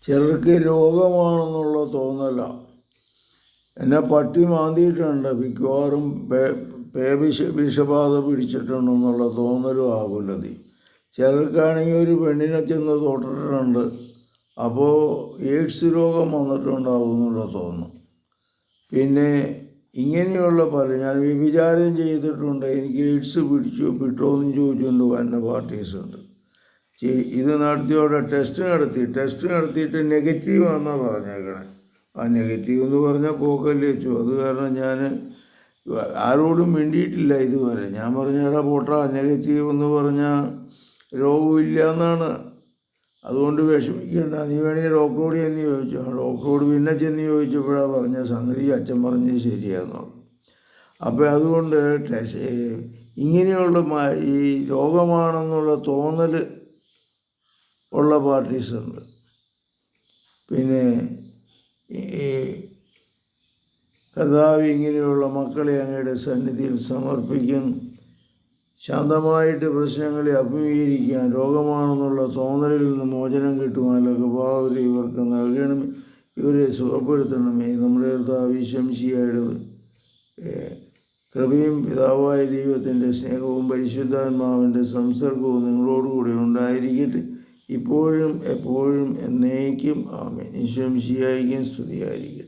ചിലർക്ക് രോഗമാണെന്നുള്ള തോന്നല. എന്നെ പട്ടി മാന്തിയിട്ടുണ്ട്, മിക്കവാറും വിഷബാധ പിടിച്ചിട്ടുണ്ടെന്നുള്ള തോന്നലും ആകുലതി. ചിലർക്കാണെങ്കിൽ ഒരു പെണ്ണിനെ ചെന്ന് തൊട്ടിട്ടുണ്ട്, അപ്പോൾ എയ്ഡ്സ് രോഗം വന്നിട്ടുണ്ടാകുന്നുള്ള തോന്നും. പിന്നെ ഇങ്ങനെയുള്ള ഞാൻ വ്യഭിചാരം ചെയ്തിട്ടുണ്ട്, എനിക്ക് എയ്ഡ്സ് വിട്ടോ എന്നും ചോദിച്ചുകൊണ്ട് വരുന്ന പാർട്ടീസുണ്ട്. ഇത് നടത്തിയോടെ ടെസ്റ്റ് നടത്തിയിട്ട് നെഗറ്റീവ് ആണെന്നാണ് പറഞ്ഞേക്കണേ. ആ നെഗറ്റീവ് എന്ന് പറഞ്ഞാൽ പോക്കല്ലേ വെച്ചു. അത് കാരണം ഞാൻ ആരോടും മിണ്ടിയിട്ടില്ല ഇതുവരെ. ഞാൻ പറഞ്ഞേടാ പോട്ടാ, നെഗറ്റീവ് എന്ന് പറഞ്ഞാൽ രോഗമില്ല എന്നാണ്, അതുകൊണ്ട് വിഷമിക്കേണ്ട, നീ വേണമെങ്കിൽ ഡോക്ടറോട് ചെന്ന് ചോദിച്ചു. ഡോക്ടറോട് പിന്നെ ചെന്ന് ചോദിച്ചപ്പോഴാണ് പറഞ്ഞ സംഗതി അച്ഛൻ പറഞ്ഞത് ശരിയാണെന്നുള്ളത്. അപ്പോൾ അതുകൊണ്ട് ഇങ്ങനെയുള്ള ഈ രോഗമാണെന്നുള്ള തോന്നൽ ഉള്ള പാർട്ടീസുണ്ട്. പിന്നെ ഈ കർത്താവ് ഇങ്ങനെയുള്ള മക്കളെ അങ്ങയുടെ സന്നിധിയിൽ സമർപ്പിക്കുന്നു. ശാന്തമായിട്ട് പ്രശ്നങ്ങളെ അഭിമുഖീകരിക്കാൻ, രോഗമാണെന്നുള്ള തോന്നലിൽ നിന്ന് മോചനം കിട്ടുവാനുള്ള കൃപാവരെ ഇവർക്ക് നൽകണമേ, ഇവരെ സുഖപ്പെടുത്തണമേ. നമ്മുടെ കർത്താവ് ശംശിയായുടെ കൃപയും പിതാവായ ദൈവത്തിൻ്റെ സ്നേഹവും പരിശുദ്ധാത്മാവിൻ്റെ സംസർഗവും നിങ്ങളോടുകൂടി ഉണ്ടായിരിക്കട്ടെ, ഇപ്പോഴും എപ്പോഴും എന്നേക്കും. ആമേൻ. ശംശിയായിരിക്കും സ്തുതിയായിരിക്കട്ടെ.